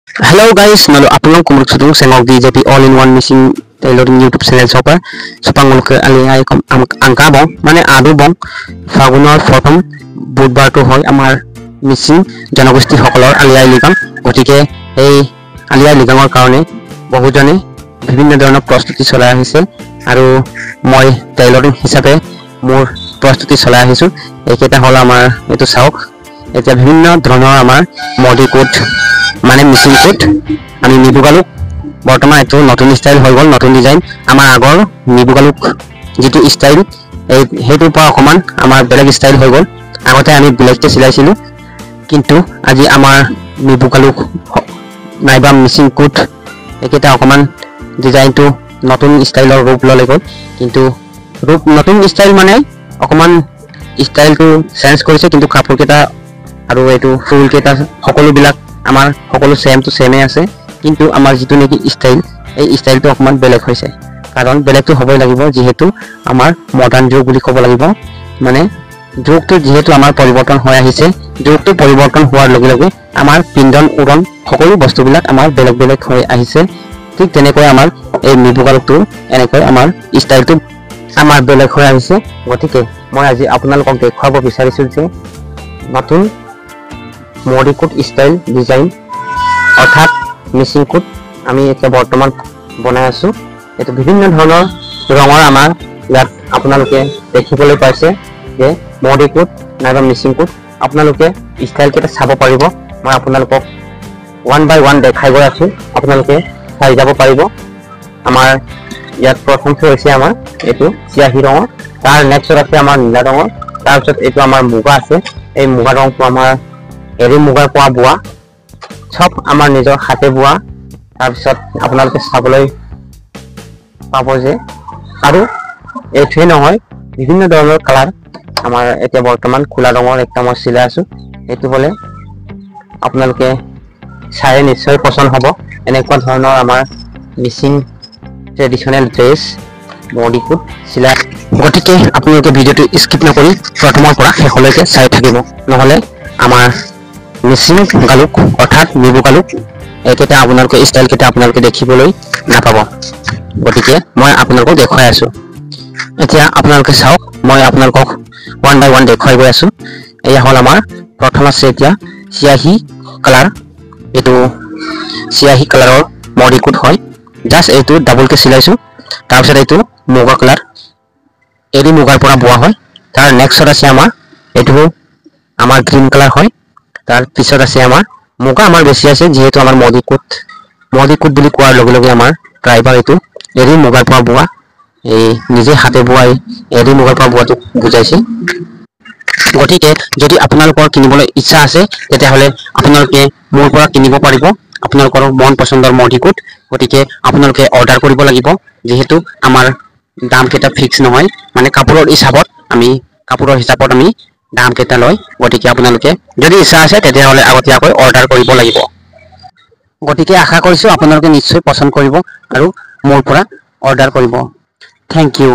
Hello guys, malu apulong kumuruk sudung sengok di JP all-in-one machine tailoring YouTube channel sopa supangul ke alihai angka bong mane adu bong fagunor prothom budbar to hoy amar machine janogosti hokolor alihai ligam gotike ei alihai ligamor karone বহুজনে বিভিন্ন ধৰণৰ প্ৰস্তুতি চলাই আহিছে আৰু মই tailoring হিচাপে মোৰ প্ৰস্তুতি চলাই আহিছো এইকেইটা হল আমাৰ এটো চাওক এতিয়া বিভিন্ন ধৰণৰ আমাৰ মডি কোট মানে মেচিন কোট আমি নিবুগালুক বৰ্তমান এটো নতুন স্টাইল হৈ গল নতুন ডিজাইন আমাৰ আগৰ নিবুগালুক যেটো স্টাইল এই হেতুৰ পৰা অকমান আমাৰ বেলেগ স্টাইল হৈ গল আগতে আমি ব্লেকতে চিলাইছিলো কিন্তু আজি আমাৰ নিবুগালুক নাইবা মেচিন কোট একেটা অকমান ডিজাইনটো নতুন স্টাইলৰ ৰূপ ললে গল কিন্তু ৰূপ নতুন স্টাইল মানে অকমান স্টাইলটো চেঞ্জ কৰিছে কিন্তু কাপোৰ কেটা আৰু এটো ফুল কেটা সকলো বিলাক আমাৰ সকলো সেম টু সেমে আছে কিন্তু আমাৰ যেটো নেকি স্টাইল এই স্টাইলটো অকমান বেলেগ হৈছে কাৰণ বেলেগটো হ'বই লাগিব যেহেতু আমাৰ মডাৰ্ন যুগ বুলি ক'ব লাগিব মানে যুগটো যেহেতু আমাৰ পৰিৱৰ্তন হৈ আহিছে যুগটো পৰিৱৰ্তন হোৱাৰ লগে লগে আমাৰ পিন্ধন উৰণ সকলো বস্তুবিলাক আমাৰ বেলেগ বেলেগ হৈ আহিছে ঠিক তেনেকৈ আমাৰ এই নিবুগালুকটো এনেকৈ আমাৰ স্টাইলটো আমাৰ বেলেগ হৈ আহিছে গতিকে মই আজি আপোনালোকক দেখুৱাব বিচাৰিছো যে নতুন মডি কোট স্টাইল ডিজাইন অৰ্থাৎ মেচিন কোট আমি এতিয়া বৰ্তমান বনাই আছো এটো বিভিন্ন ধৰণৰ ৰঙৰ আমাৰ ইয়াত আপোনালোকে দেখিবলৈ পাইছে যে মডি কোট নাইবা মেচিন কোট আপোনালোকে স্টাইল কেটা চাব পাৰিব মই আপোনালোকক ওয়ান বাই ওয়ান দেখাই গৈ আছো আপোনালোকে চাই যাব পাৰিব আমাৰ ইয়াত প্ৰথমটো হৈছে আমাৰ এটো চিয়াহি ৰঙৰ তাৰ নেক্সট আছে আমাৰ নীলা ৰঙৰ তাৰ পিছত এটো আমাৰ মুগা আছে এই মুগা ৰংটো আমাৰ এৰি মুগাৰ পৰা বোৱা সব আমাৰ নিজৰ হাতে বোৱা তাৰ পিছত আপোনালোকে চাবলৈ পাব যে আৰু এটোই নহয় বিভিন্ন ধৰণৰ কালাৰ আমাৰ এতিয়া বৰ্তমান খোলা ৰঙৰ একটা মই চিলাই আছো এটো বলে আপোনালোকে চাই নিশ্চয় পছন্দ হ'ব এনেকুৱা ধৰণৰ আমাৰ মেচিন ট্ৰেডিশনাল ড্ৰেছ মডি কোট চিলাই গতিকে আপোনালোকে ভিডিওটো স্কিপ নকৰি প্ৰথমৰ পৰা শেষলৈকে চাই থাকিব নহলে আমাৰ মেচিন গালুক অৰ্থাৎ নিবুগালুক একেটা আপোনালোকে স্টাইল কেটা আপোনালোকে দেখিবলৈ নাপাব গতিকে মই আপোনালোকক দেখাই আছো এতিয়া আপোনালোকে চাওক মই আপোনালোকক ওয়ান বাই ওয়ান দেখাই গৈ আছো এয়া হল আমাৰ প্ৰথম আছে এতিয়া চিয়াহি কালাৰ এটো চিয়াহি কালাৰৰ মডি কোট হয় জাস্ট এটো ডাবল কে চিলাইছো তাৰ পিছত এটো মুগা কালাৰ এৰি মুগাৰ পৰা বোৱা হয় তাৰ নেক্সট আছে আমাৰ এটো আমাৰ গ্ৰীন কালাৰ হয় তাৰ পিছত আছে আমাৰ মুগা আমাৰ বেছি আছে যেহেতু আমাৰ মডি কোট বুলি কোৱাৰ লগে লগে আমাৰ ড্ৰাইভাৰ এটো এৰি মুগাৰ পৰা বোৱা এই নিজে হাতে বোৱাই এৰি মুগাৰ পৰা বোৱাটো বুজাইছে গতিকে যদি আপোনালোকৰ কিনিবলৈ ইচ্ছা আছে তেতিয়াহলে আপোনালোকে মোৰ পৰা কিনিব পাৰিব আপোনালোকৰ মন পছন্দৰ মডি কোট গতিকে আপোনালোকে অৰ্ডাৰ কৰিব লাগিব যেহেতু আমাৰ দাম কেটা ফিক্স নহয় মানে কাপোৰৰ হিচাপত আমি দাম কেটা লয় গতিকে আপোনালোকে যদি ইচ্ছা আছে তেতিয়াহলে আগতীয়াকৈ অৰ্ডাৰ কৰিব লাগিব গতিকে আশা কৰিছো আপোনালোকে নিশ্চয় পছন্দ কৰিব আৰু মোৰ পৰা অৰ্ডাৰ কৰিব থ্যাংক ইউ